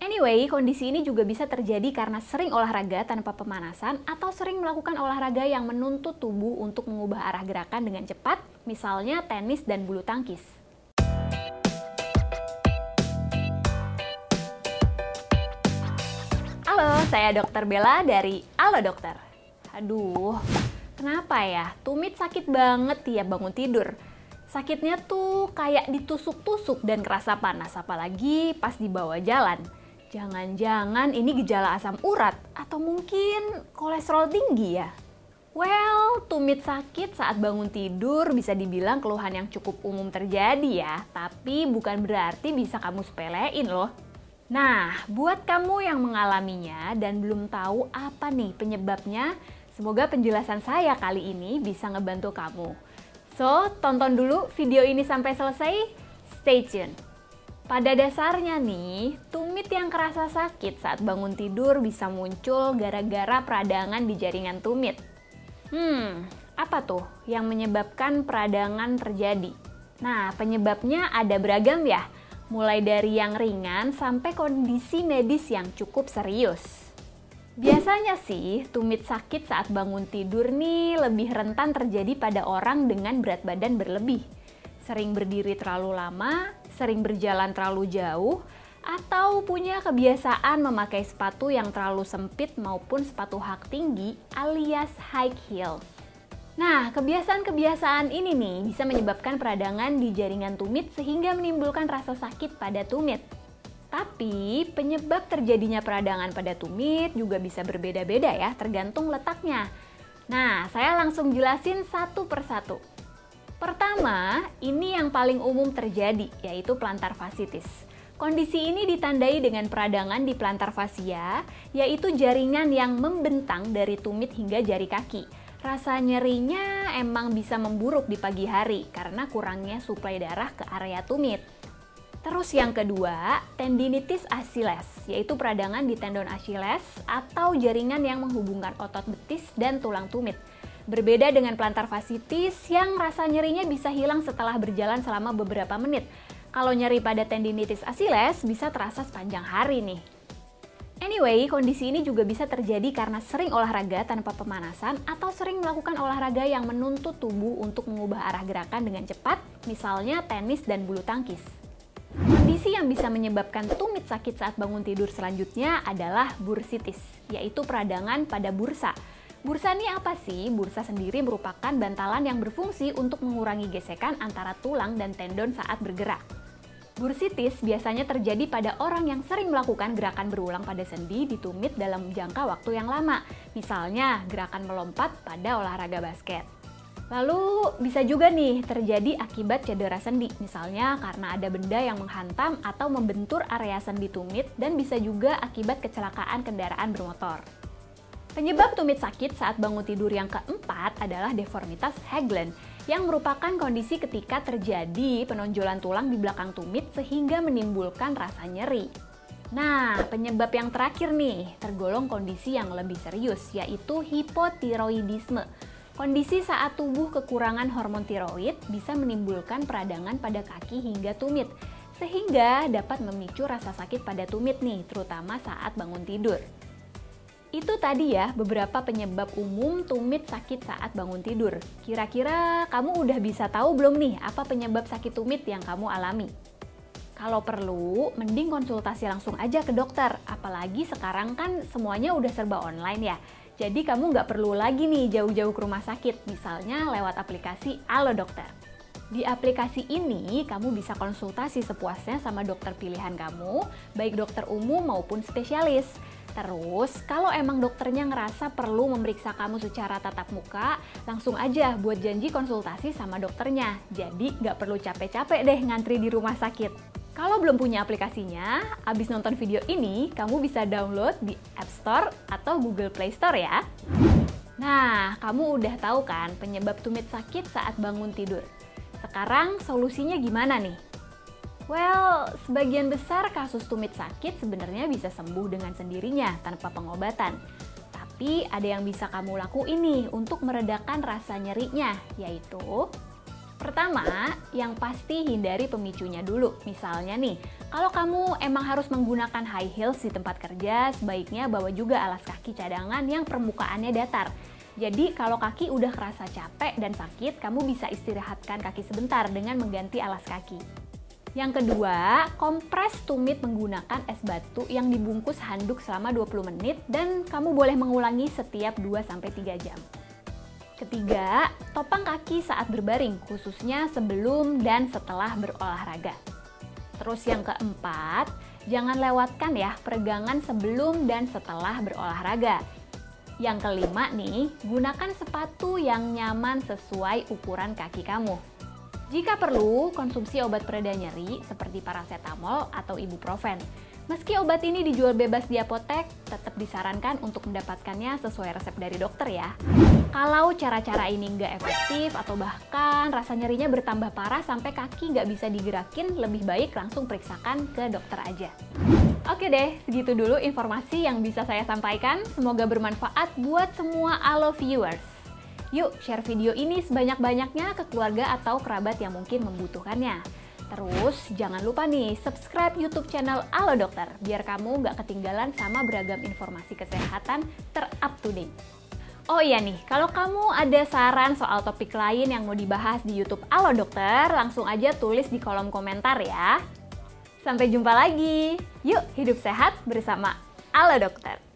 Anyway, kondisi ini juga bisa terjadi karena sering olahraga tanpa pemanasan atau sering melakukan olahraga yang menuntut tubuh untuk mengubah arah gerakan dengan cepat, misalnya tenis dan bulu tangkis. Halo, saya Dr. Bella dari Halo Dokter. Aduh, kenapa ya? Tumit sakit banget tiap bangun tidur. Sakitnya tuh kayak ditusuk-tusuk dan kerasa panas, apalagi pas dibawa jalan. Jangan-jangan ini gejala asam urat atau mungkin kolesterol tinggi ya? Well, tumit sakit saat bangun tidur bisa dibilang keluhan yang cukup umum terjadi ya, tapi bukan berarti bisa kamu sepelein loh. Nah, buat kamu yang mengalaminya dan belum tahu apa nih penyebabnya, semoga penjelasan saya kali ini bisa ngebantu kamu. So, tonton dulu video ini sampai selesai, stay tune. Pada dasarnya nih, tumit yang kerasa sakit saat bangun tidur bisa muncul gara-gara peradangan di jaringan tumit. Apa tuh yang menyebabkan peradangan terjadi? Nah, penyebabnya ada beragam ya, mulai dari yang ringan sampai kondisi medis yang cukup serius. Biasanya sih, tumit sakit saat bangun tidur nih lebih rentan terjadi pada orang dengan berat badan berlebih, sering berdiri terlalu lama, sering berjalan terlalu jauh, atau punya kebiasaan memakai sepatu yang terlalu sempit maupun sepatu hak tinggi alias high heels. Nah, kebiasaan-kebiasaan ini nih bisa menyebabkan peradangan di jaringan tumit sehingga menimbulkan rasa sakit pada tumit. Tapi, penyebab terjadinya peradangan pada tumit juga bisa berbeda-beda ya, tergantung letaknya. Nah, saya langsung jelasin satu persatu. Pertama, ini yang paling umum terjadi, yaitu plantar fasciitis. Kondisi ini ditandai dengan peradangan di plantar fascia, yaitu jaringan yang membentang dari tumit hingga jari kaki. Rasa nyerinya emang bisa memburuk di pagi hari karena kurangnya suplai darah ke area tumit. Terus yang kedua, tendinitis Achilles, yaitu peradangan di tendon Achilles atau jaringan yang menghubungkan otot betis dan tulang tumit. Berbeda dengan plantar fasciitis yang rasa nyerinya bisa hilang setelah berjalan selama beberapa menit. Kalau nyeri pada tendinitis Achilles bisa terasa sepanjang hari nih. Anyway, kondisi ini juga bisa terjadi karena sering olahraga tanpa pemanasan atau sering melakukan olahraga yang menuntut tubuh untuk mengubah arah gerakan dengan cepat, misalnya tenis dan bulu tangkis. Kondisi yang bisa menyebabkan tumit sakit saat bangun tidur selanjutnya adalah bursitis, yaitu peradangan pada bursa. Bursa ini apa sih? Bursa sendiri merupakan bantalan yang berfungsi untuk mengurangi gesekan antara tulang dan tendon saat bergerak. Bursitis biasanya terjadi pada orang yang sering melakukan gerakan berulang pada sendi di tumit dalam jangka waktu yang lama, misalnya gerakan melompat pada olahraga basket. Lalu bisa juga nih terjadi akibat cedera sendi, misalnya karena ada benda yang menghantam atau membentur area sendi tumit dan bisa juga akibat kecelakaan kendaraan bermotor. Penyebab tumit sakit saat bangun tidur yang keempat adalah deformitas Haglund, yang merupakan kondisi ketika terjadi penonjolan tulang di belakang tumit sehingga menimbulkan rasa nyeri. Nah, penyebab yang terakhir nih, tergolong kondisi yang lebih serius, yaitu hipotiroidisme. Kondisi saat tubuh kekurangan hormon tiroid bisa menimbulkan peradangan pada kaki hingga tumit, sehingga dapat memicu rasa sakit pada tumit nih, terutama saat bangun tidur. Itu tadi ya beberapa penyebab umum tumit sakit saat bangun tidur. Kira-kira kamu udah bisa tahu belum nih apa penyebab sakit tumit yang kamu alami? Kalau perlu, mending konsultasi langsung aja ke dokter. Apalagi sekarang kan semuanya udah serba online ya. Jadi kamu nggak perlu lagi nih jauh-jauh ke rumah sakit, misalnya lewat aplikasi Halo Dokter. Di aplikasi ini, kamu bisa konsultasi sepuasnya sama dokter pilihan kamu, baik dokter umum maupun spesialis. Terus, kalau emang dokternya ngerasa perlu memeriksa kamu secara tatap muka, langsung aja buat janji konsultasi sama dokternya. Jadi, nggak perlu capek-capek deh ngantri di rumah sakit. Kalau belum punya aplikasinya, abis nonton video ini, kamu bisa download di App Store atau Google Play Store ya. Nah, kamu udah tahu kan penyebab tumit sakit saat bangun tidur. Sekarang solusinya gimana nih? Well, sebagian besar kasus tumit sakit sebenarnya bisa sembuh dengan sendirinya tanpa pengobatan. Tapi ada yang bisa kamu lakuin nih untuk meredakan rasa nyerinya, yaitu pertama, yang pasti hindari pemicunya dulu. Misalnya nih, Kalau kamu emang harus menggunakan high heels di tempat kerja, sebaiknya bawa juga alas kaki cadangan yang permukaannya datar. Jadi kalau kaki udah kerasa capek dan sakit, kamu bisa istirahatkan kaki sebentar dengan mengganti alas kaki. Yang kedua, kompres tumit menggunakan es batu yang dibungkus handuk selama 20 menit dan kamu boleh mengulangi setiap 2-3 jam. Ketiga, topang kaki saat berbaring, khususnya sebelum dan setelah berolahraga. Terus yang keempat, jangan lewatkan ya peregangan sebelum dan setelah berolahraga. Yang kelima nih, gunakan sepatu yang nyaman sesuai ukuran kaki kamu. Jika perlu, konsumsi obat pereda nyeri seperti paracetamol atau ibuprofen. Meski obat ini dijual bebas di apotek, tetap disarankan untuk mendapatkannya sesuai resep dari dokter ya. Kalau cara-cara ini nggak efektif atau bahkan rasa nyerinya bertambah parah sampai kaki nggak bisa digerakin, lebih baik langsung periksakan ke dokter aja. Oke deh, segitu dulu informasi yang bisa saya sampaikan. Semoga bermanfaat buat semua Alo viewers. Yuk, share video ini sebanyak-banyaknya ke keluarga atau kerabat yang mungkin membutuhkannya. Terus, jangan lupa nih, subscribe YouTube channel Alo Dokter, biar kamu nggak ketinggalan sama beragam informasi kesehatan ter-up to date. Oh iya nih, kalau kamu ada saran soal topik lain yang mau dibahas di YouTube Alo Dokter, langsung aja tulis di kolom komentar ya. Sampai jumpa lagi. Yuk, hidup sehat bersama Alo Dokter.